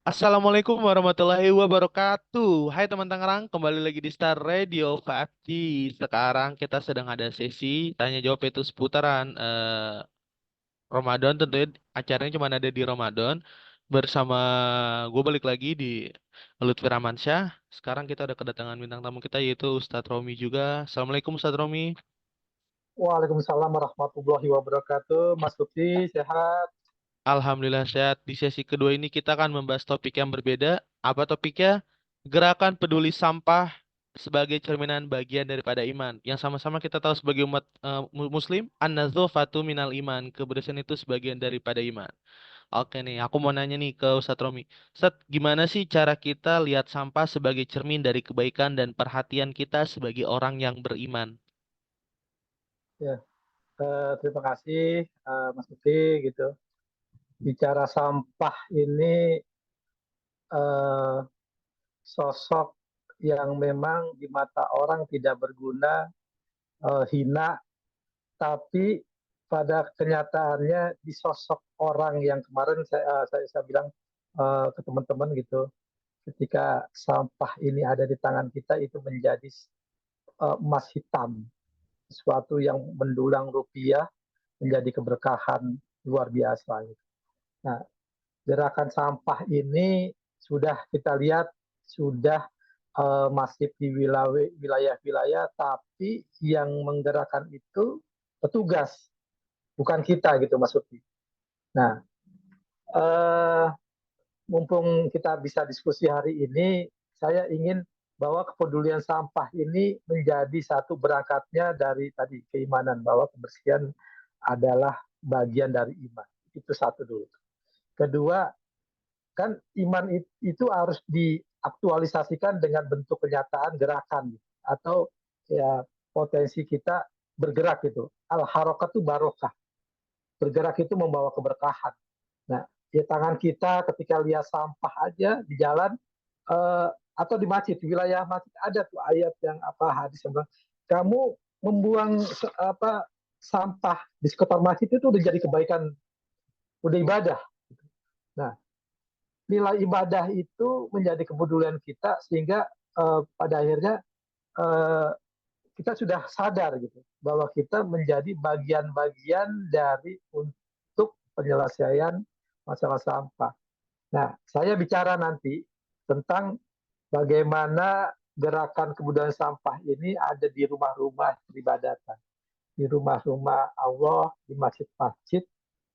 Assalamualaikum warahmatullahi wabarakatuh. Hai teman Tangerang, kembali lagi di Star Radio 5G. Sekarang kita sedang ada sesi tanya jawab itu seputaran Ramadan. Tentunya acaranya cuma ada di Ramadan. Bersama gue balik lagi di Lutfi Ramansyah. Sekarang kita ada kedatangan bintang tamu kita yaitu Ustadz Romi juga. Assalamualaikum Ustadz Romi. Waalaikumsalam warahmatullahi wabarakatuh. Mas Lutfi, sehat? Alhamdulillah sehat. Di sesi kedua ini kita akan membahas topik yang berbeda. Apa topiknya? Gerakan peduli sampah sebagai cerminan bagian daripada iman. Yang sama-sama kita tahu sebagai umat Muslim, an-nadzafatu minal iman. Kebersihan itu sebagian daripada iman. Oke nih, aku mau nanya nih ke Ustadz Romi. Ustadz, gimana sih cara kita lihat sampah sebagai cermin dari kebaikan dan perhatian kita sebagai orang yang beriman? Ya, terima kasih Mas Lutfi gitu. Bicara sampah ini eh, sosok yang memang di mata orang tidak berguna, hina, tapi pada kenyataannya di sosok orang yang kemarin saya bilang ke teman-teman gitu, ketika sampah ini ada di tangan kita itu menjadi emas hitam, sesuatu yang mendulang rupiah menjadi keberkahan luar biasa. Nah, gerakan sampah ini sudah kita lihat sudah masif di wilayah-wilayah, tapi yang menggerakkan itu petugas, bukan kita gitu Mas Uti. Nah, eh, mumpung kita bisa diskusi hari ini, saya ingin bahwa kepedulian sampah ini menjadi satu berangkatnya dari tadi keimanan bahwa kebersihan adalah bagian dari iman. Itu satu dulu. Kedua, kan iman itu harus diaktualisasikan dengan bentuk kenyataan gerakan atau ya potensi kita bergerak itu. Al harokat itu barokah. Bergerak itu membawa keberkahan. Nah, di tangan kita ketika lihat sampah aja di jalan atau di masjid, di wilayah masjid ada tuh ayat yang apa hadis yang bilang kamu membuang apa sampah di sekitar masjid itu udah jadi kebaikan, udah ibadah. Nah, nilai ibadah itu menjadi kepedulian kita sehingga pada akhirnya eh, kita sudah sadar gitu bahwa kita menjadi bagian-bagian dari untuk penyelesaian masalah sampah. Nah, saya bicara nanti tentang bagaimana gerakan kebudayaan sampah ini ada di rumah-rumah peribadatan, di rumah-rumah Allah, di masjid-masjid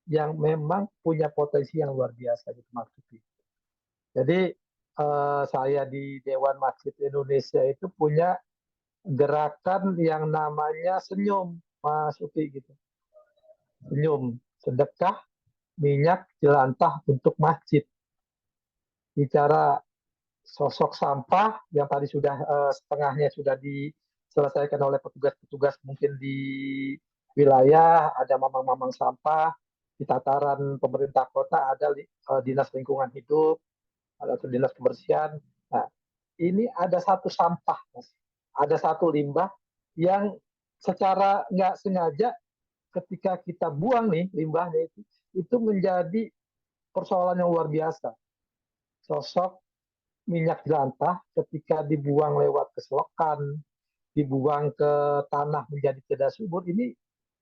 yang memang punya potensi yang luar biasa gitu maksudnya. Jadi saya di Dewan Masjid Indonesia itu punya gerakan yang namanya senyum, Mas Uki gitu. Senyum, sedekah, minyak, jelantah untuk masjid. Bicara sosok sampah yang tadi sudah setengahnya sudah diselesaikan oleh petugas-petugas mungkin di wilayah, ada mamang-mamang sampah, di tataran pemerintah kota ada dinas lingkungan hidup, atau dinas kebersihan. Nah, ini ada satu sampah, Mas. Ada satu limbah yang secara nggak sengaja ketika kita buang nih limbahnya itu menjadi persoalan yang luar biasa. Sosok minyak jelantah ketika dibuang lewat keselokan, dibuang ke tanah menjadi tidak subur ini,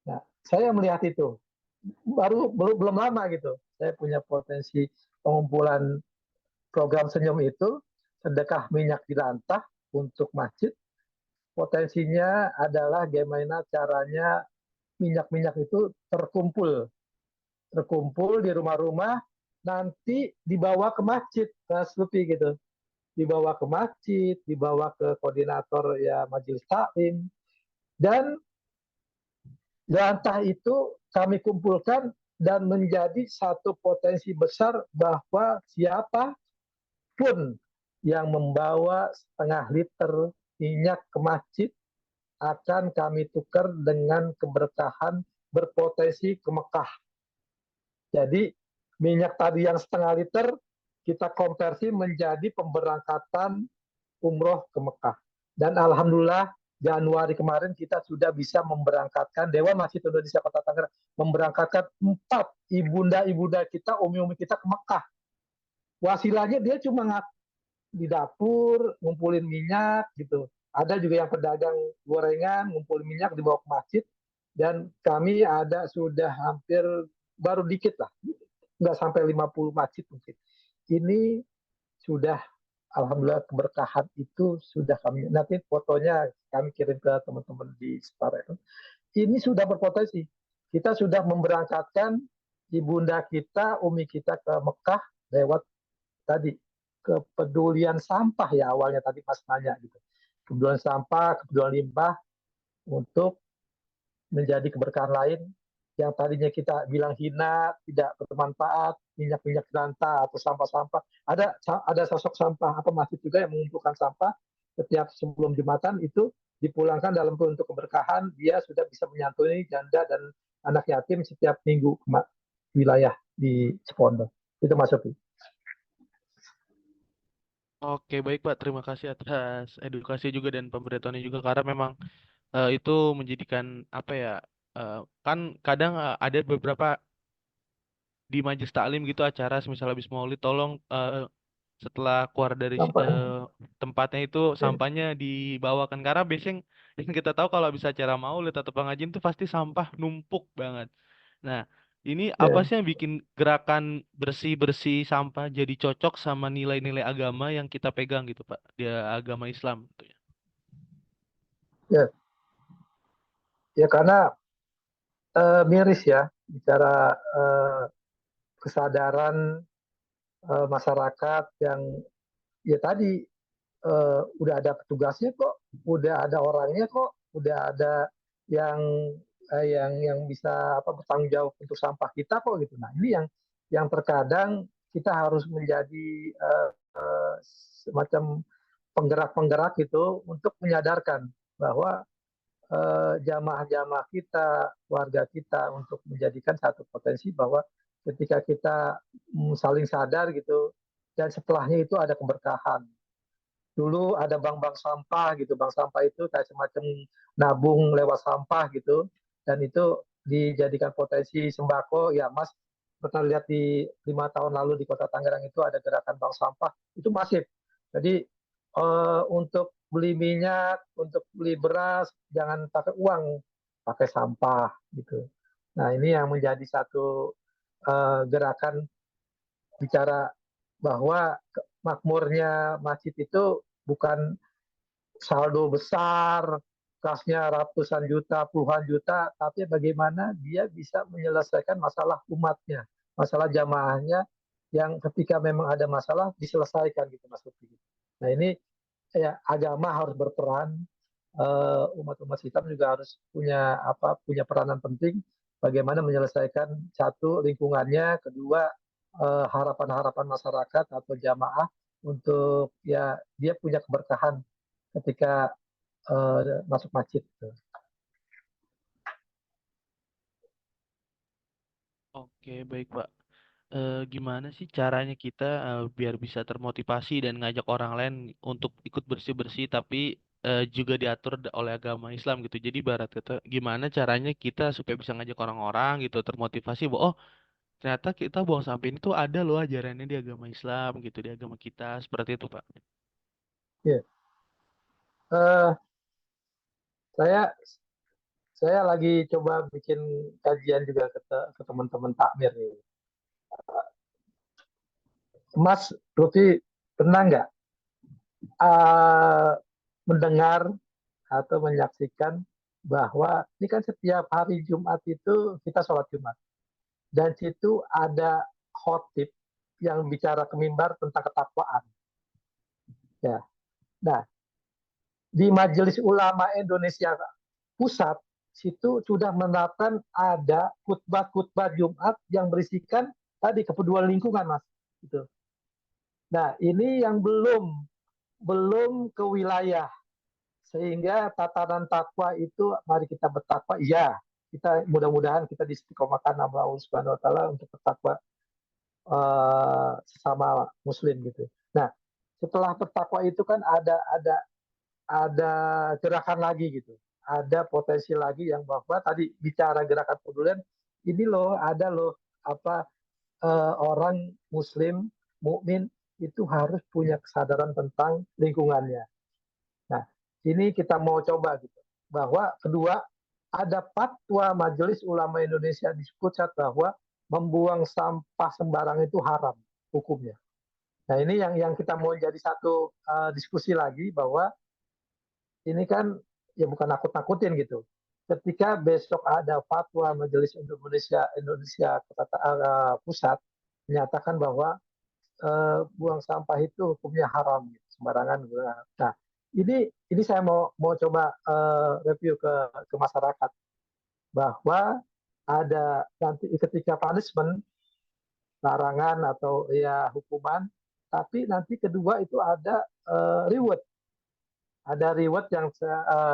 nah, saya melihat itu baru belum lama gitu. Saya punya potensi pengumpulan program senyum itu sedekah minyak jelantah untuk masjid. Potensinya adalah bagaimana caranya minyak-minyak itu terkumpul, terkumpul di rumah-rumah, nanti dibawa ke masjid, Mas Lupi gitu. Dibawa ke masjid, dibawa ke koordinator ya majelis taklim, dan jelantah itu kami kumpulkan dan menjadi satu potensi besar bahwa siapa pun yang membawa setengah liter minyak ke masjid akan kami tukar dengan keberkahan berpotensi ke Mekah. Jadi minyak tadi yang setengah liter kita konversi menjadi pemberangkatan umroh ke Mekah. Dan alhamdulillah Januari kemarin kita sudah bisa memberangkatkan Dewan Masjid Indonesia Kota Tangerang memberangkatkan 4 ibunda-ibunda kita, umi-umi kita ke Mekah. wasilahnya dia cuma di dapur ngumpulin minyak gitu. Ada juga yang pedagang gorengan ngumpulin minyak dibawa ke masjid, dan kami ada sudah hampir baru dikit lah, nggak sampai 50 masjid mungkin. Ini sudah alhamdulillah keberkahan itu sudah kami, nanti fotonya kami kirim ke teman-teman di Setara itu. Ini sudah berpotensi. Kita sudah memberangkatkan ibunda kita, umi kita ke Mekah lewat tadi kepedulian sampah ya, awalnya tadi Mas nanya gitu. Kepedulian sampah, kepedulian limbah untuk menjadi keberkahan lain yang tadinya kita bilang hina, tidak bermanfaat, minyak-minyak jelantah atau sampah-sampah. Ada sosok sampah apa masjid juga yang mengumpulkan sampah setiap sebelum Jumatan itu dipulangkan dalam bentuk keberkahan, dia sudah bisa menyantuni janda dan anak yatim setiap minggu ke wilayah di Cipondo. Itu Mas Sofi. Oke, baik Pak. Terima kasih atas edukasi juga dan pemberitahuannya juga karena memang itu menjadikan apa ya? Kan kadang ada beberapa di majelis taklim gitu acara misal habis maulid tolong setelah keluar dari Sampai. tempatnya itu Ya, sampahnya dibawakan karena biasanya yang kita tahu kalau habis acara maulid atau pengajian itu pasti sampah numpuk banget. Nah, ini apa ya, sih yang bikin gerakan bersih-bersih sampah jadi cocok sama nilai-nilai agama yang kita pegang gitu, Pak, di agama Islam gitu ya. ya, ya karena miris ya bicara kesadaran masyarakat yang ya tadi udah ada petugasnya kok, udah ada orangnya kok, udah ada yang yang bisa apa bertanggung jawab untuk sampah kita kok gitu. Nah ini yang terkadang kita harus menjadi semacam penggerak-penggerak itu untuk menyadarkan bahwa jamaah-jamaah kita, warga kita untuk menjadikan satu potensi bahwa ketika kita saling sadar gitu, dan setelahnya itu ada keberkahan. Dulu ada bank-bank sampah gitu, bank sampah itu kayak semacam nabung lewat sampah gitu, dan itu dijadikan potensi sembako. Ya Mas pernah lihat di 5 tahun lalu di Kota Tangerang itu ada gerakan bank sampah, itu masif. Jadi untuk beli minyak, untuk beli beras, jangan pakai uang, pakai sampah gitu. Nah ini yang menjadi satu gerakan bicara bahwa makmurnya masjid itu bukan saldo besar, kasnya ratusan juta, puluhan juta, tapi bagaimana dia bisa menyelesaikan masalah umatnya, masalah jamaahnya yang ketika memang ada masalah diselesaikan gitu Mas Lutfi. Nah ini ya agama harus berperan, umat-umat Islam juga harus punya peranan penting bagaimana menyelesaikan satu lingkungannya, kedua harapan-harapan masyarakat atau jamaah untuk ya dia punya keberkahan ketika masuk masjid. Oke, baik, Pak. Gimana sih caranya kita biar bisa termotivasi dan ngajak orang lain untuk ikut bersih-bersih tapi juga diatur oleh agama Islam gitu. Jadi barat kata gimana caranya kita supaya bisa ngajak orang-orang gitu termotivasi bahwa oh ternyata kita buang sampah ini tuh ada loh ajarannya di agama Islam gitu di agama kita seperti itu Pak. Ya. Uh, saya saya lagi coba bikin kajian juga ke teman-teman takmir nih. Mas Lutfi pernah nggak uh, mendengar atau menyaksikan bahwa ini kan setiap hari Jumat itu kita sholat Jumat, dan situ ada khotib yang bicara ke mimbar tentang ketakwaan. Ya. Nah, di Majelis Ulama Indonesia Pusat situ sudah menerapkan ada khutbah-khutbah Jumat yang berisikan tadi kepedulian lingkungan, Mas. Gitu. Nah, ini yang belum ke wilayah, sehingga tatanan takwa itu mari kita bertakwa. Iya, kita mudah-mudahan kita diistiqomahkan sama Allah Subhanahu wa taala untuk bertakwa sesama muslim gitu. Nah, setelah bertakwa itu kan ada gerakan lagi gitu. Ada potensi lagi yang bahwa tadi bicara gerakan pedulian, ini loh ada loh apa orang muslim mukmin itu harus punya kesadaran tentang lingkungannya. Nah, ini kita mau coba gitu. Bahwa kedua, ada fatwa Majelis Ulama Indonesia di pusat bahwa membuang sampah sembarang itu haram hukumnya. Nah, ini yang kita mau jadi satu diskusi lagi bahwa ini kan ya bukan nakut-nakutin gitu. Ketika besok ada fatwa Majelis Indonesia pusat menyatakan bahwa buang sampah itu hukumnya haram gitu, sembarangan. Nah, ini saya mau coba review ke masyarakat bahwa ada nanti ketika punishment, larangan atau ya hukuman, tapi nanti kedua itu ada reward. Ada reward yang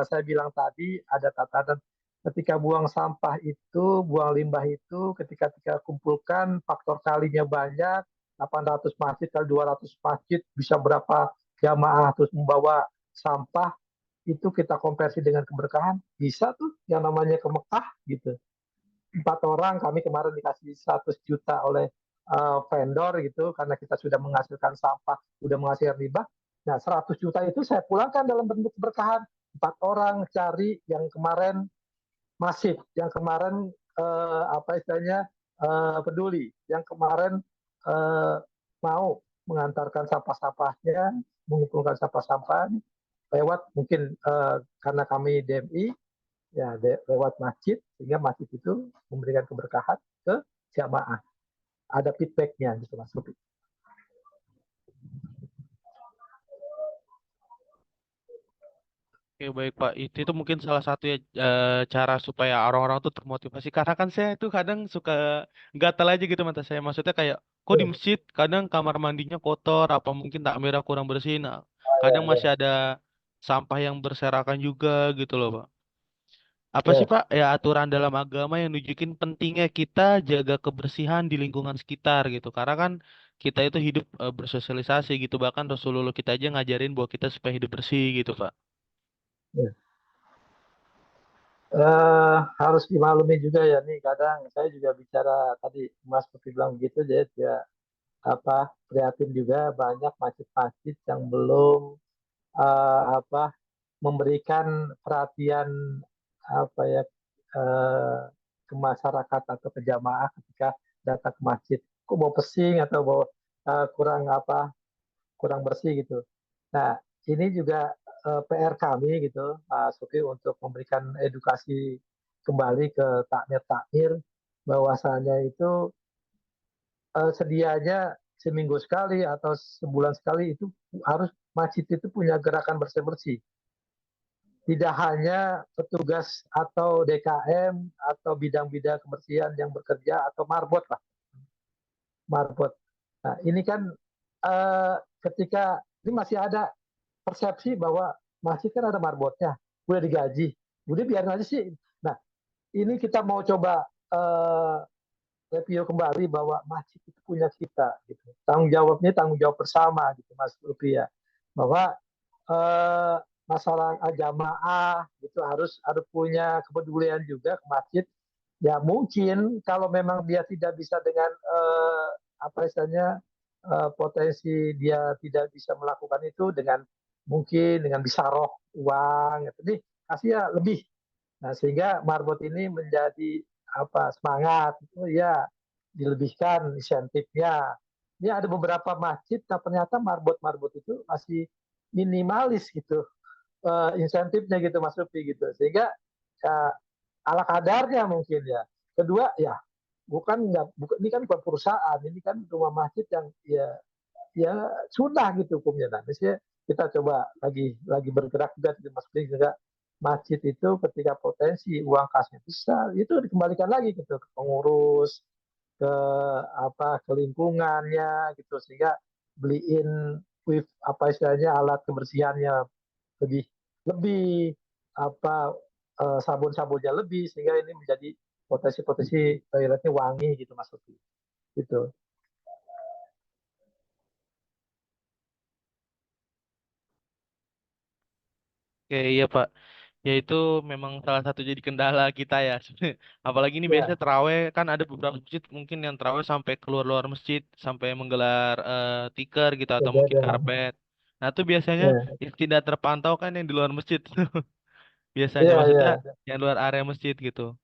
saya bilang tadi, ada tatanan ketika buang sampah itu, buang limbah itu, ketika kita kumpulkan faktor kalinya banyak, 800 masjid kali 200 masjid bisa berapa jamaah terus membawa sampah, itu kita konversi dengan keberkahan, bisa tuh yang namanya ke Mekah gitu. 4 orang kami kemarin dikasih 100 juta oleh vendor gitu karena kita sudah menghasilkan sampah, sudah menghasilkan limbah. Nah, 100 juta itu saya pulangkan dalam bentuk berkahan. 4 orang cari yang kemarin masif, yang kemarin apa istilahnya peduli, yang kemarin eh, mau mengantarkan sampah-sampahnya, mengumpulkan sampah-sampah lewat mungkin karena kami DMI ya lewat masjid sehingga masjid itu memberikan keberkahan ke jamaah. Ada feedbacknya gitu Mas Rupi. Oke, baik Pak. Itu mungkin salah satu ya cara supaya orang-orang tuh termotivasi. Karena kan saya tuh kadang suka gatal aja gitu mata saya. Maksudnya kayak, kok di Ya, masjid kadang kamar mandinya kotor, apa mungkin takmirnya kurang bersih. Nah, ya, kadang masih ya, ada sampah yang berserakan juga gitu loh Pak. Apa sih ya. Pak ya aturan dalam agama yang nunjukin pentingnya kita jaga kebersihan di lingkungan sekitar gitu. Karena kan kita itu hidup bersosialisasi gitu. Bahkan Rasulullah kita aja ngajarin bahwa kita supaya hidup bersih gitu Pak. Ya. Harus dimaklumi juga ya nih kadang saya juga bicara tadi Mas Rupi bilang begitu jadi ya apa prihatin juga banyak masjid-masjid yang belum apa memberikan perhatian apa ya eh, ke masyarakat atau ke jamaah ketika datang ke masjid. Kok mau pesing atau mau kurang apa kurang bersih gitu. Nah ini juga PR kami gitu Pak Suki untuk memberikan edukasi kembali ke takmir-takmir bahwasanya itu sedianya seminggu sekali atau sebulan sekali itu harus masjid itu punya gerakan bersih-bersih tidak hanya petugas atau DKM atau bidang-bidang kebersihan yang bekerja atau marbot lah, marbot. Nah, ini kan ketika ini masih ada persepsi bahwa masjid kan ada marbotnya, udah digaji, udah biarin aja sih. Nah, ini kita mau coba review kembali bahwa masjid itu punya kita, gitu. Tanggung jawabnya tanggung jawab bersama, gitu, Mas Lutfi ya, bahwa eh, masalah jamaah itu harus punya kepedulian juga ke masjid. Ya mungkin kalau memang dia tidak bisa dengan apa istilahnya potensi dia tidak bisa melakukan itu dengan mungkin dengan bisa roh uang, jadi kasih ya lebih. Nah sehingga marbot ini menjadi apa semangat itu ya dilebihkan insentifnya. Ini ada beberapa masjid, nah ternyata marbot-marbot itu masih minimalis gitu insentifnya gitu Mas Rupi gitu sehingga ya, ala kadarnya mungkin ya kedua ya bukan nggak bukan ini kan bukan perusahaan ini kan rumah masjid yang ya sunnah gitu hukumnya nah misalnya kita coba lagi bergerak juga di Mas Rupi juga masjid itu ketika potensi uang kasnya besar itu dikembalikan lagi gitu ke pengurus ke apa ke lingkungannya gitu sehingga beliin with apa istilahnya alat kebersihannya lebih lebih apa sabun-sabunnya lebih sehingga ini menjadi potensi-potensi toiletnya wangi gitu Mas Lutfi. Gitu. Oke, iya Pak. Ya itu memang salah satu jadi kendala kita ya. Apalagi ini biasanya Ya, terawih kan ada beberapa masjid mungkin yang terawih sampai keluar luar masjid sampai menggelar tikar gitu atau mungkin beda. karpet. Nah itu biasanya Ya, yang tidak terpantau kan yang di luar masjid. Biasanya iya, maksudnya iya. yang luar area masjid gitu.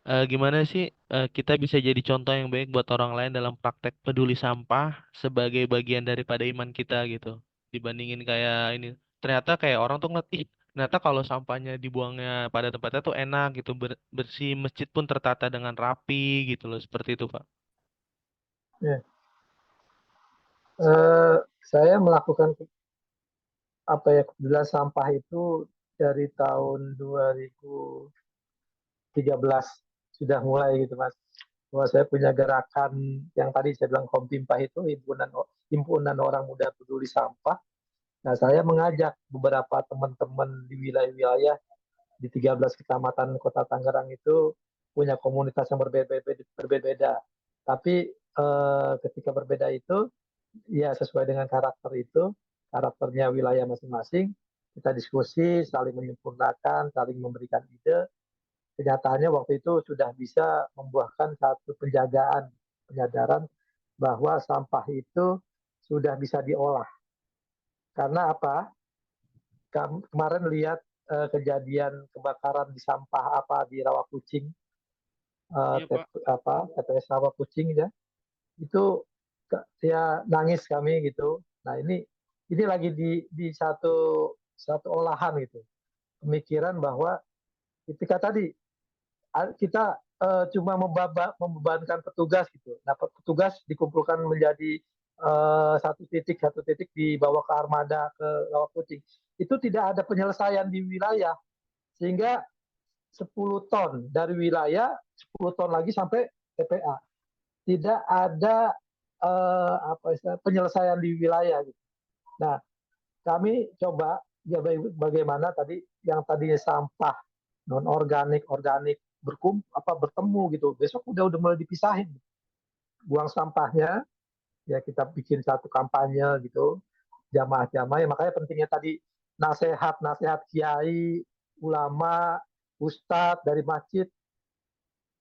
Gimana sih kita bisa jadi contoh yang baik buat orang lain dalam praktek peduli sampah sebagai bagian daripada iman kita gitu. Dibandingin kayak ini, ternyata kayak orang tuh ngeliat, ih, ternyata kalau sampahnya dibuangnya pada tempatnya tuh enak gitu, bersih, masjid pun tertata dengan rapi gitu loh, seperti itu, Pak. Iya. Eh, saya melakukan apa ya, kebetulan sampah itu dari tahun 2013 sudah mulai gitu Mas. Bahwa saya punya gerakan yang tadi saya bilang Kompimpah itu himpunan orang muda peduli sampah. Nah, saya mengajak beberapa teman-teman di wilayah-wilayah di 13 kecamatan Kota Tangerang itu punya komunitas yang berbeda. Tapi ketika berbeda itu ya sesuai dengan karakter itu, karakternya wilayah masing-masing, kita diskusi, saling menyempurnakan, saling memberikan ide. Kenyataannya waktu itu sudah bisa membuahkan satu penjagaan, penyadaran bahwa sampah itu sudah bisa diolah. Karena apa? Kemarin lihat kejadian kebakaran di sampah apa di Rawakucing, Iya, Pak. TPS Rawakucing ya, itu ya nangis kami gitu. Nah ini lagi di satu olahan gitu, pemikiran bahwa ketika tadi kita cuma membebankan petugas gitu. Nah, petugas dikumpulkan menjadi satu titik dibawa ke armada ke Rawakucing. Itu tidak ada penyelesaian di wilayah sehingga 10 ton dari wilayah, 10 ton lagi sampai TPA. Tidak ada penyelesaian di wilayah gitu. Nah, kami coba ya bagaimana tadi yang tadinya sampah non organik organik bertemu gitu, besok udah mulai dipisahin, buang sampahnya, ya kita bikin satu kampanye gitu, jamaah-jamaah ya, makanya pentingnya tadi nasihat kiai, ulama, ustadz dari masjid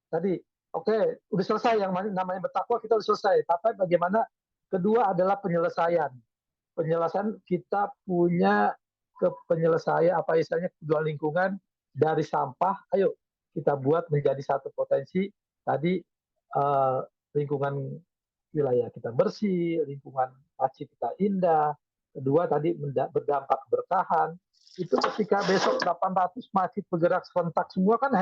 tadi. Oke, udah selesai yang namanya bertakwa, kita udah selesai, tapi bagaimana kedua adalah penyelesaian kita punya ke penyelesaian apa istilahnya kebutuhan lingkungan dari sampah. Ayo kita buat menjadi satu potensi tadi, eh, lingkungan wilayah kita bersih, lingkungan masjid kita indah. Kedua tadi berdampak bertahan. Itu ketika besok 800 masjid bergerak serentak semua kan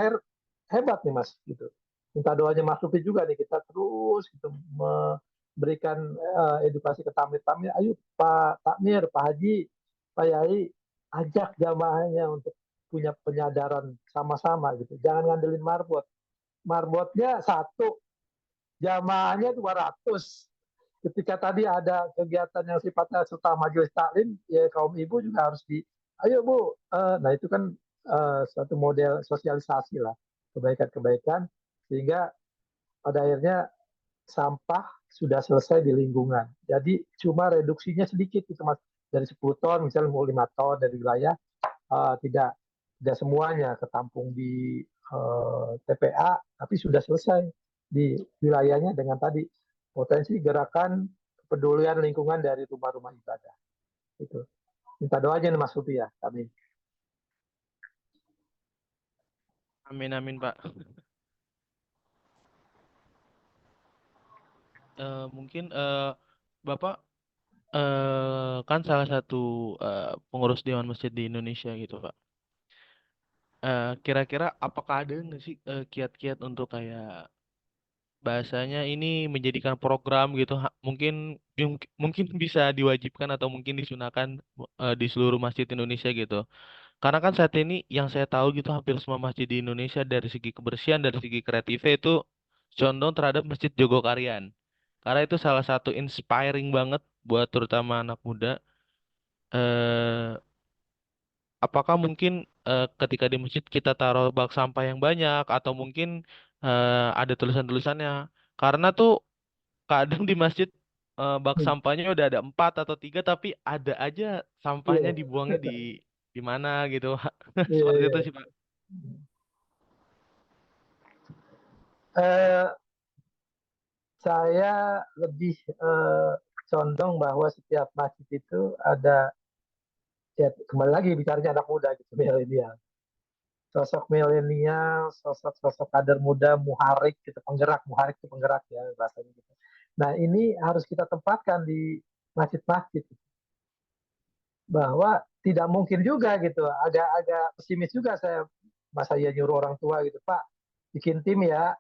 hebat nih Mas gitu. Minta doanya Mas Lufi juga nih, kita terus gitu memberikan edukasi ke tamir-tamir. Ayo Pak Takmir, Pak Haji, Pak Yai, ajak jamaahnya untuk punya penyadaran sama-sama gitu. Jangan ngandelin marbot. Marbotnya satu, jamaahnya 200. Ketika tadi ada kegiatan yang sifatnya serta majelis taklim, ya kaum ibu juga harus ayo Bu. Nah itu kan satu model sosialisasi lah, kebaikan-kebaikan, sehingga pada akhirnya sampah sudah selesai di lingkungan. Jadi cuma reduksinya sedikit itu Mas. Dari 10 ton misalnya mau 5 ton dari wilayah, tidak tidak semuanya ketampung di TPA, tapi sudah selesai di wilayahnya dengan tadi potensi gerakan kepedulian lingkungan dari rumah-rumah ibadah. Itu. Minta doanya nih Mas Sufi ya, kami. Amin, amin, Pak. Mungkin Bapak kan salah satu pengurus Dewan Masjid di Indonesia gitu, Pak. Kira-kira apakah ada nggak sih kiat-kiat untuk kayak bahasanya ini menjadikan program gitu, mungkin bisa diwajibkan atau mungkin disunahkan di seluruh masjid Indonesia gitu. Karena kan saat ini yang saya tahu gitu hampir semua masjid di Indonesia dari segi kebersihan, dari segi kreatifnya itu condong terhadap Masjid Jogokarian. Karena itu salah satu inspiring banget buat terutama anak muda. eh Apakah mungkin ketika di masjid kita taruh bak sampah yang banyak atau mungkin ada tulisan-tulisannya? Karena tuh kadang di masjid bak Hmm. sampahnya udah ada 4 atau 3 tapi ada aja sampahnya Iya. dibuangnya di gimana gitu. Iya, Seperti iya. itu sih Pak. Eh, saya lebih condong bahwa setiap masjid itu ada, ya kembali lagi bicaranya anak muda gitu, milenial. Sosok milenial, sosok-sosok kader muda, muharik itu penggerak ya bahasanya gitu. Nah ini harus kita tempatkan di masjid-masjid, bahwa tidak mungkin juga gitu. Agak-agak pesimis juga saya, masa iya nyuruh orang tua gitu, Pak bikin tim ya,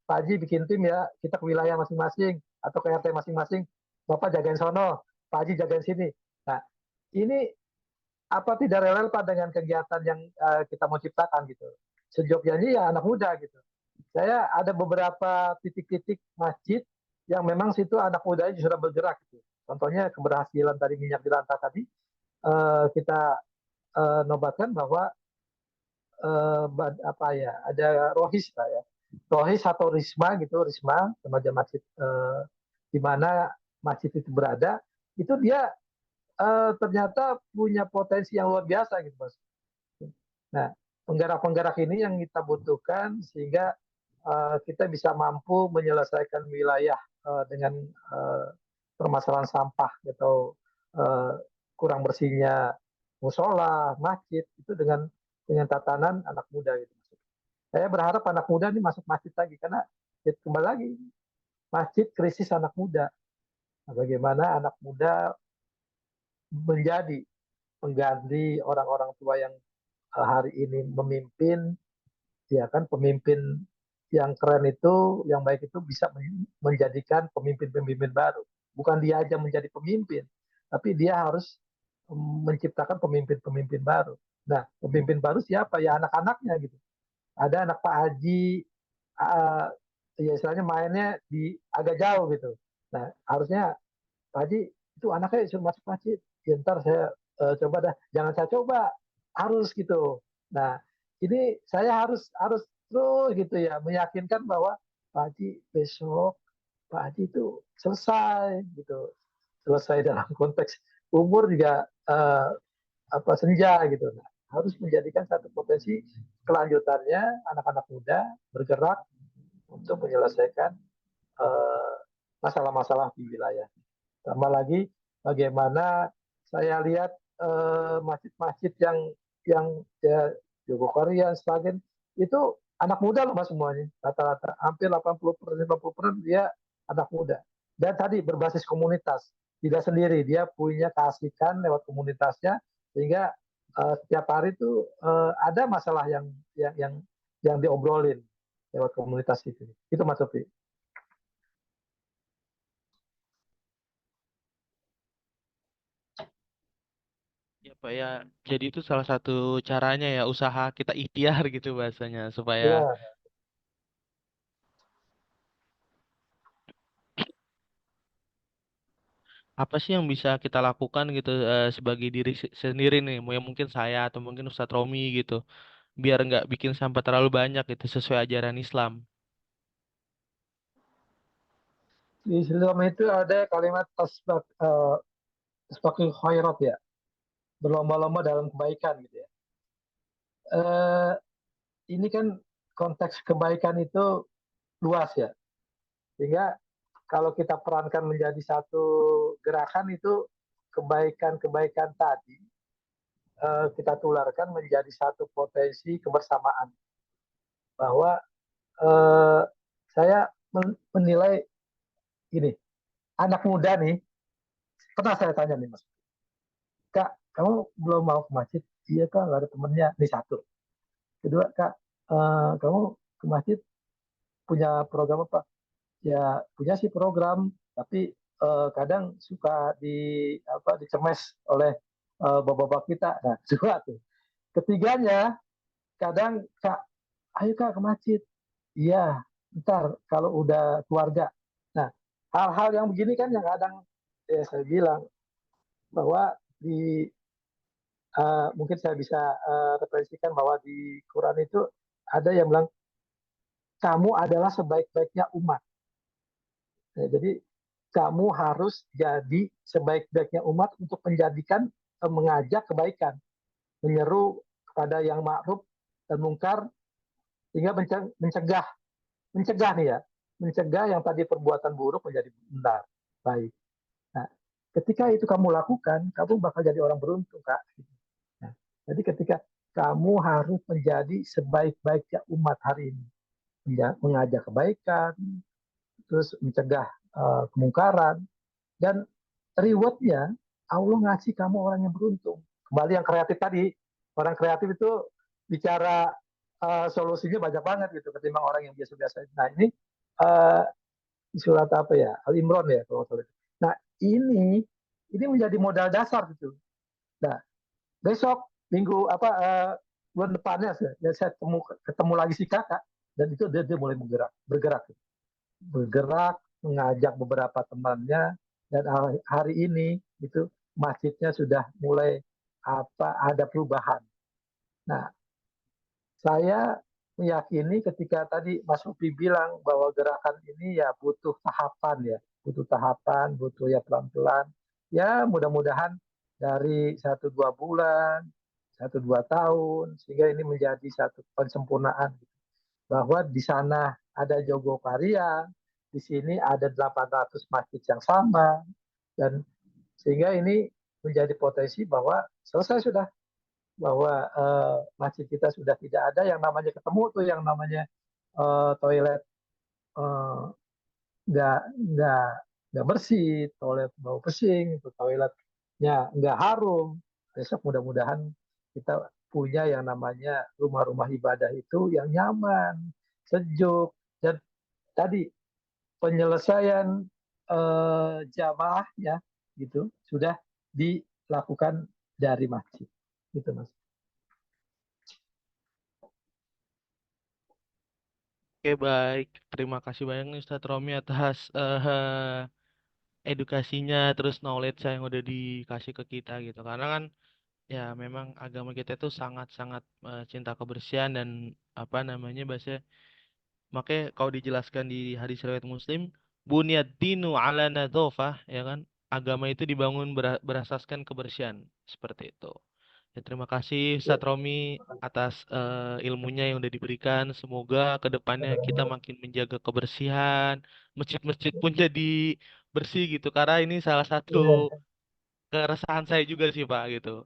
Pak Haji bikin tim ya, kita ke wilayah masing-masing atau ke RT masing-masing, Bapak jagain sono, Pak Haji jagain sini. Nah ini apa tidak relevan dengan kegiatan yang kita mau ciptakan gitu. Sejognya ya anak muda gitu. Saya ada beberapa titik-titik masjid yang memang situ anak mudanya sudah bergerak gitu. Contohnya keberhasilan tadi minyak di lantai tadi, kita nobatkan bahwa apa ya, ada rohis lah ya, rohis atau risma gitu, risma remaja masjid, di mana masjid itu berada, itu dia ternyata punya potensi yang luar biasa gitu Mas. Nah, penggerak-penggerak ini yang kita butuhkan sehingga kita bisa mampu menyelesaikan wilayah dengan uh, permasalahan sampah atau uh, kurang bersihnya musola, masjid itu dengan tatanan anak muda gitu. Saya berharap anak muda ini masuk masjid lagi karena ya, kembali lagi masjid krisis anak muda. Nah, bagaimana anak muda menjadi pengganti orang-orang tua yang hari ini memimpin, ya kan, pemimpin yang keren itu, yang baik itu bisa menjadikan pemimpin-pemimpin baru. Bukan dia aja menjadi pemimpin, tapi dia harus menciptakan pemimpin-pemimpin baru. Nah, pemimpin baru siapa? Ya anak-anaknya gitu. Ada anak Pak Haji, uh, ya istilahnya mainnya di agak jauh gitu. Nah, harusnya Pak Haji itu anaknya suruh masuk masjid. Ya, ntar saya coba dah, jangan saya coba, harus gitu. Nah, ini saya harus harus terus gitu ya, meyakinkan bahwa Pak Haji besok Pak Haji itu selesai gitu, selesai dalam konteks umur juga apa senja gitu. Nah, harus menjadikan satu potensi kelanjutannya anak-anak muda bergerak untuk menyelesaikan eh, masalah-masalah di wilayah. Tambah lagi bagaimana saya lihat masjid-masjid yang ya Jogokarian, Sragen itu anak muda loh mas semuanya, rata-rata hampir 80% 90% dia anak muda. Dan tadi berbasis komunitas, tidak sendiri, dia punya keasikan lewat komunitasnya sehingga setiap hari itu ada masalah yang diobrolin lewat komunitas itu. Itu Mas Sofi. Ya Pak ya, jadi itu salah satu caranya ya, usaha kita ikhtiar gitu bahasanya, supaya Ya, apa sih yang bisa kita lakukan gitu sebagai diri sendiri nih, mau yang mungkin saya atau mungkin Ustadz Romi gitu, biar nggak bikin sampah terlalu banyak gitu sesuai ajaran Islam. di Islam itu ada kalimat tasbaqul khairat ya, berlomba-lomba dalam kebaikan gitu ya. Eh, ini kan konteks kebaikan itu luas ya, sehingga kalau kita perankan menjadi satu gerakan itu kebaikan-kebaikan tadi kita tularkan menjadi satu potensi kebersamaan, bahwa eh, saya menilai gini, anak muda nih, pernah saya tanya nih mas, Kak kamu belum mau ke masjid? Iya kak, nggak ada temennya, nih satu. Kedua kak, kamu ke masjid punya program apa? Ya punya sih program, tapi kadang suka apa dicemes oleh bapak-bapak kita. Nah dua tuh. Ketiganya, kadang kak, ayo kak ke masjid. Iya, ntar kalau udah keluarga. Nah, hal-hal yang begini kan yang kadang ya saya bilang bahwa di mungkin saya bisa referensikan bahwa di Quran itu ada yang bilang kamu adalah sebaik-baiknya umat. Ya, jadi kamu harus jadi sebaik-baiknya umat untuk menjadikan mengajak kebaikan. menyeru kepada yang ma'ruf dan mungkar, sehingga mencegah nih ya, mencegah yang tadi perbuatan buruk menjadi benar, baik. Nah, ketika itu kamu lakukan, kamu bakal jadi orang beruntung, Kak. Nah, jadi ketika kamu harus menjadi sebaik-baiknya umat hari ini, mengajak kebaikan, terus mencegah kemungkaran, dan rewardnya Allah ngasih kamu orang yang beruntung. Kembali yang kreatif tadi, orang kreatif itu bicara solusinya banyak banget gitu ketimbang orang yang biasa-biasa. Nah ini uh, surat apa ya, Al Imran ya kalau salah. Nah ini menjadi modal dasar gitu. Nah besok minggu apa bulan depannya saya ketemu lagi si kakak, dan itu dia mulai bergerak mengajak beberapa temannya, dan hari ini itu masjidnya sudah mulai ada perubahan. Nah, saya meyakini ketika tadi Mas Upi bilang bahwa gerakan ini ya butuh tahapan, butuh ya pelan-pelan. Ya mudah-mudahan dari 1-2 bulan, 1-2 tahun, sehingga ini menjadi satu pensempurnaan. Bahwa di sana ada Jogokarian, di sini ada 800 masjid yang sama, dan sehingga ini menjadi potensi bahwa selesai sudah, bahwa masjid kita sudah tidak ada yang namanya ketemu tuh yang namanya toilet nggak nggak nggak bersih, toilet bau pesing, itu toiletnya nggak harum. Besok mudah-mudahan kita punya yang namanya rumah-rumah ibadah itu yang nyaman, sejuk, dan tadi penyelesaian jamaah ya gitu sudah dilakukan dari masjid, gitu Mas. Oke, baik. Terima kasih banyak nih Ustadz Romi atas edukasinya, terus knowledge yang udah dikasih ke kita gitu. Karena kan ya memang agama kita itu sangat-sangat cinta kebersihan dan apa namanya bahasa. Makanya kalau dijelaskan di hadis riwayat Muslim, bunyad dinu ala nadzafah, ya kan? Agama itu dibangun berasaskan kebersihan, seperti itu. Ya, terima kasih Ya, Ustadz Romi atas ilmunya yang udah diberikan. Semoga ke depannya kita makin menjaga kebersihan, masjid-masjid pun jadi bersih gitu. Karena ini salah satu ya, keresahan saya juga sih Pak gitu.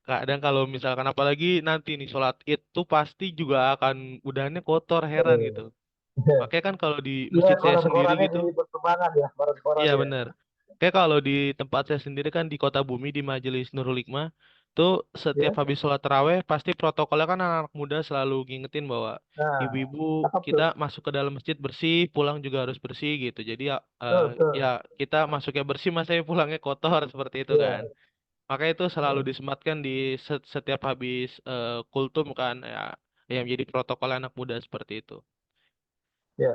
Kadang kalau misalkan apalagi nanti nih sholat Id tuh pasti juga akan udahnya kotor, heran gitu. Makanya kan kalau di ya, masjid saya sendiri koran-korannya gitu, di perkembangan ya, koran-koran iya ya. bener. Kayak kalau di tempat saya sendiri kan di Kota Bumi di Majelis Nurul Hikmah, tuh setiap Ya, habis sholat taraweh pasti protokolnya kan anak-anak muda selalu ngingetin bahwa nah, ibu-ibu cakep kita tuh, masuk ke dalam masjid bersih, pulang juga harus bersih gitu. Jadi ya, tuh, ya tuh. kita masuknya bersih, masa pulangnya kotor seperti itu kan. Ya, Makanya itu selalu ya, disematkan di setiap habis kultum kan ya, yang menjadi protokol anak muda seperti itu. ya.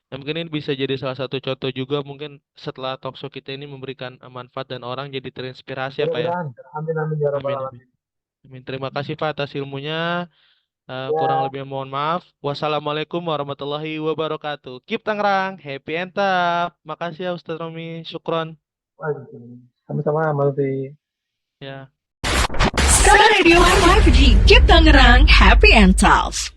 Nah, mungkin ini bisa jadi salah satu contoh juga mungkin setelah talkshow kita ini memberikan manfaat dan orang jadi terinspirasi ya Pak ya. Mudah-mudahan, amin amin ya rabbal Amin amin. alamin. Amin. Terima kasih Pak atas ilmunya. Kurang Ya, lebih mohon maaf. Wassalamualaikum warahmatullahi wabarakatuh. Keep Tangerang, happy and tough. Makasih ya Ustaz Romi. Syukron. sama-sama Mas Lutfi. Ya. Star Radio 5G, Keep Tangerang Happy and Tough.